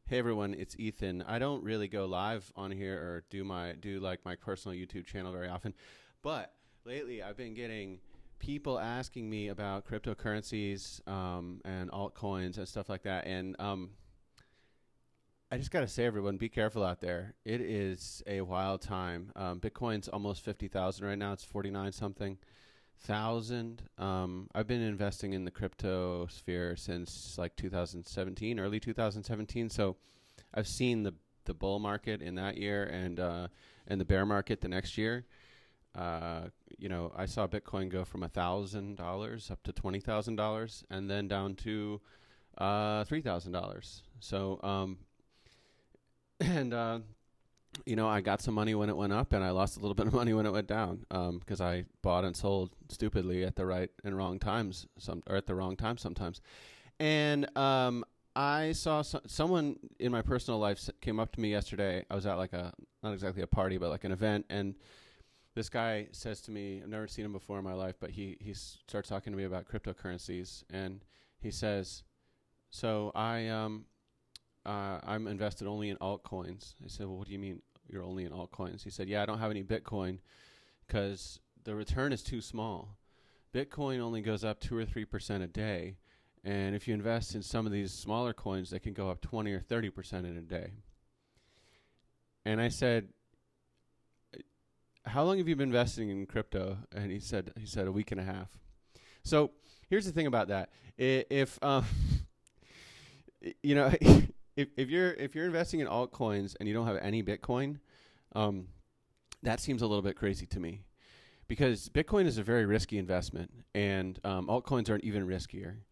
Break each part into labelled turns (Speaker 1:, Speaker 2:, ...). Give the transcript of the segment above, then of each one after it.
Speaker 1: Hey everyone, it's Ethan. I don't really go live on here or do like my personal YouTube channel very often, but lately I've been getting people asking me about cryptocurrencies and altcoins and stuff like that. And I just gotta say, everyone, be careful out there. It is a wild time. Bitcoin's almost 50,000 right now. It's 49 something thousand. I've been investing in the crypto sphere since like 2017, early 2017. So I've seen the bull market in that year and the bear market the next year. I saw Bitcoin go from $1,000 up to $20,000 and then down to $3,000. So and I got some money when it went up, and I lost a little bit of money when it went down because I bought and sold stupidly at the right and wrong times, or at the wrong time sometimes. And I saw someone in my personal life came up to me yesterday. I was at like not exactly a party, but like an event, and this guy says to me, I've never seen him before in my life, but he starts talking to me about cryptocurrencies, and he says, "So I'm invested only in altcoins." I said, "Well, what do you mean you're only in altcoins?" He said, "Yeah, I don't have any Bitcoin because the return is too small. Bitcoin only goes up 2 or 3% a day. And if you invest in some of these smaller coins, they can go up 20 or 30% in a day." And I said, "How long have you been investing in crypto?" And he said a week and a half. So here's the thing about that. If you know, if you're investing in altcoins and you don't have any Bitcoin, that seems a little bit crazy to me, because Bitcoin is a very risky investment, and altcoins are even riskier.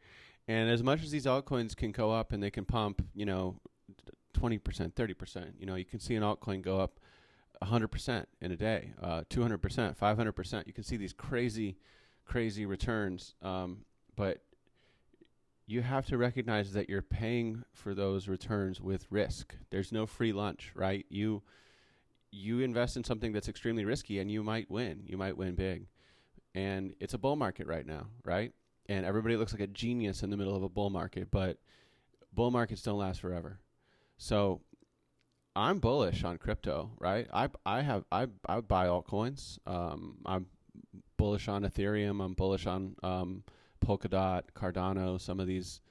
Speaker 1: And as much as these altcoins can go up and they can pump, 20%, 30%, you can see an altcoin go up 100% in a day, 200%, 500%. You can see these crazy, crazy returns, but you have to recognize that you're paying for those returns with risk. There's no free lunch, right? You invest in something that's extremely risky, and you might win. You might win big. And it's a bull market right now, right? And everybody looks like a genius in the middle of a bull market, but bull markets don't last forever. So I'm bullish on crypto, right? I buy altcoins. I'm bullish on Ethereum. I'm bullish on Polkadot, Cardano, some of these,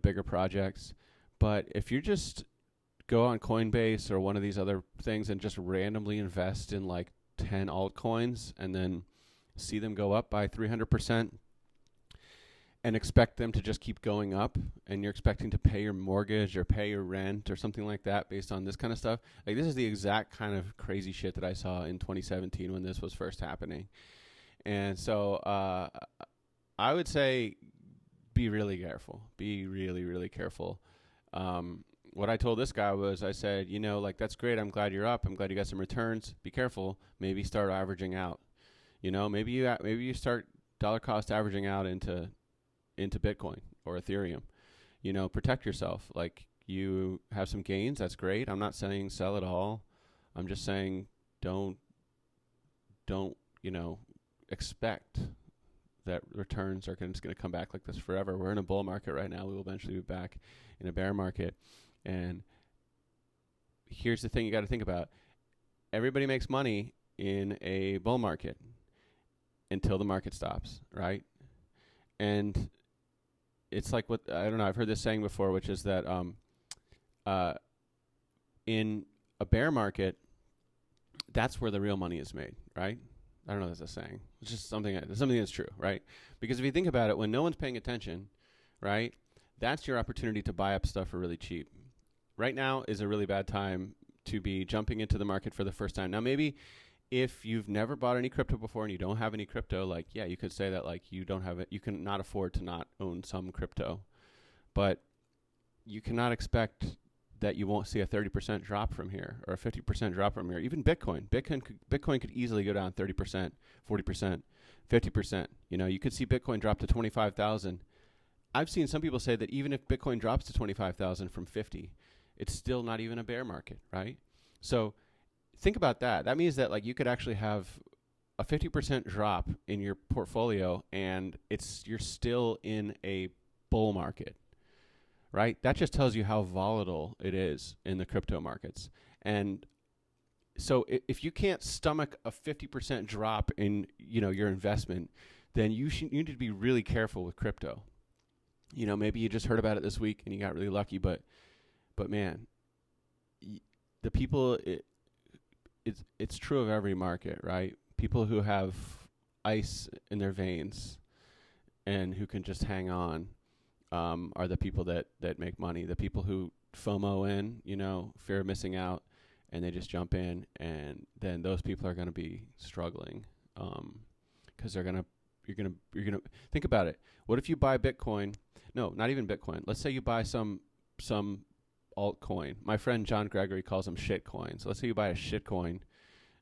Speaker 1: bigger projects. But if you just go on Coinbase or one of these other things and just randomly invest in like 10 altcoins and then see them go up by 300% and expect them to just keep going up, and you're expecting to pay your mortgage or pay your rent or something like that based on this kind of stuff, like, this is the exact kind of crazy shit that I saw in 2017 when this was first happening. And so I would say be really careful. Be really, really careful. What I told this guy was, I said, that's great. I'm glad you're up. I'm glad you got some returns. Be careful. Maybe start averaging out. Maybe you start dollar cost averaging out into Bitcoin or Ethereum. Protect yourself. Like, you have some gains. That's great. I'm not saying sell it all. I'm just saying don't expect that returns are just going to come back like this forever. We're in a bull market right now. We will eventually be back in a bear market. And here's the thing you got to think about. Everybody makes money in a bull market until the market stops, right? And it's like what, I don't know, I've heard this saying before, which is that in a bear market, that's where the real money is made, right? I don't know if that's a saying. It's just something that's true, right? Because if you think about it, when no one's paying attention, right, that's your opportunity to buy up stuff for really cheap. Right now is a really bad time to be jumping into the market for the first time. Now, maybe if you've never bought any crypto before and you don't have any crypto, like, yeah, you could say that, like, you don't have it. You can not afford to not own some crypto, but you cannot expect that you won't see a 30% drop from here or a 50% drop from here. Even Bitcoin could easily go down 30%, 40%, 50%. You could see Bitcoin drop to 25,000. I've seen some people say that even if Bitcoin drops to 25,000 from 50, it's still not even a bear market, right? So think about that. That means that, like, you could actually have a 50% drop in your portfolio and you're still in a bull market, right? That just tells you how volatile it is in the crypto markets. And so if you can't stomach a 50% drop in, your investment, then you need to be really careful with crypto. Maybe you just heard about it this week and you got really lucky, but man, the people, it's true of every market, right? People who have ice in their veins and who can just hang on are the people that make money. The people who FOMO in, fear of missing out, and they just jump in, and then those people are going to be struggling because you're gonna think about it. What if you buy Bitcoin? No, not even Bitcoin. Let's say you buy some altcoin. My friend John Gregory calls them shit coins. So let's say you buy a shit coin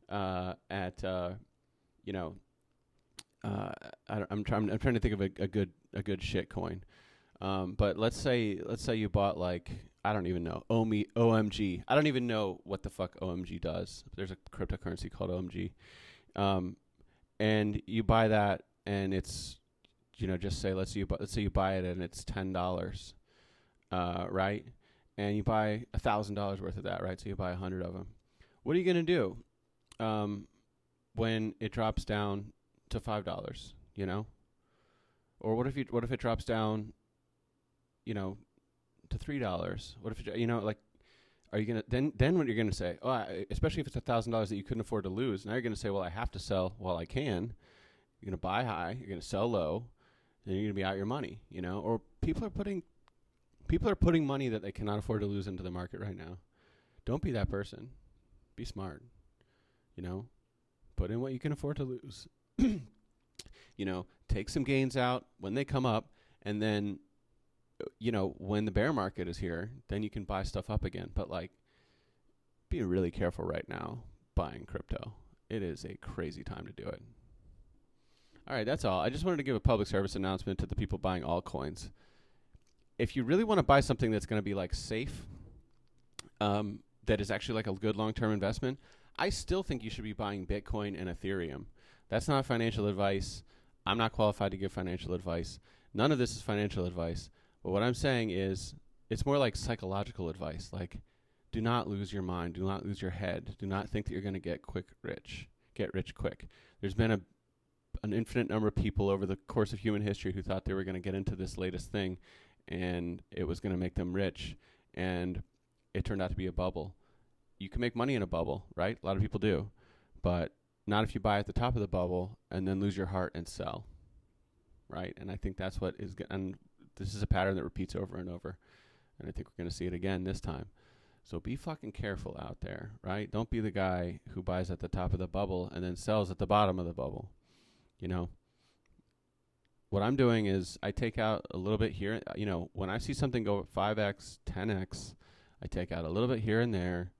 Speaker 1: at I'm trying to think of a good shit coin. But let's say you bought like, I don't even know, OMG. I don't even know what the fuck OMG does. There's a cryptocurrency called OMG. And you buy that, and it's, just say, let's say you buy it and it's $10, right? And you buy $1,000 worth of that, right? So you buy 100 of them. What are you going to do when it drops down to $5, Or what if it drops down, to $3? What if are you gonna then what you're gonna say? Oh, especially if it's $1,000 that you couldn't afford to lose. Now you're gonna say, well, I have to sell while I can. You're gonna buy high. You're gonna sell low. Then you're gonna be out your money. Or people are putting money that they cannot afford to lose into the market right now. Don't be that person. Be smart. Put in what you can afford to lose. Take some gains out when they come up, and then when the bear market is here, then you can buy stuff up again. But be really careful right now buying crypto. It is a crazy time to do it. All right, that's all. I just wanted to give a public service announcement to the people buying altcoins. If you really want to buy something that's going to be safe, that is actually a good long-term investment, I still think you should be buying Bitcoin and Ethereum. That's not financial advice. I'm not qualified to give financial advice. None of this is financial advice. But what I'm saying is, it's more like psychological advice. Do not lose your mind. Do not lose your head. Do not think that you're going to get rich quick. There's been an infinite number of people over the course of human history who thought they were going to get into this latest thing, and it was going to make them rich, and it turned out to be a bubble. You can make money in a bubble, right? A lot of people do, but not if you buy at the top of the bubble and then lose your heart and sell, right? And I think that's what is and this is a pattern that repeats over and over, and I think we're going to see it again this time. So be fucking careful out there, right? Don't be the guy who buys at the top of the bubble and then sells at the bottom of the bubble. What I'm doing is I take out a little bit here. When I see something go 5x, 10x, I take out a little bit here and there.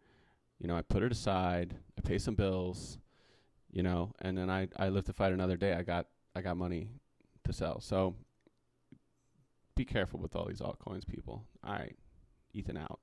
Speaker 1: I put it aside. I pay some bills, and then I live to fight another day. I got money to sell. So be careful with all these altcoins, people. All right. Ethan out.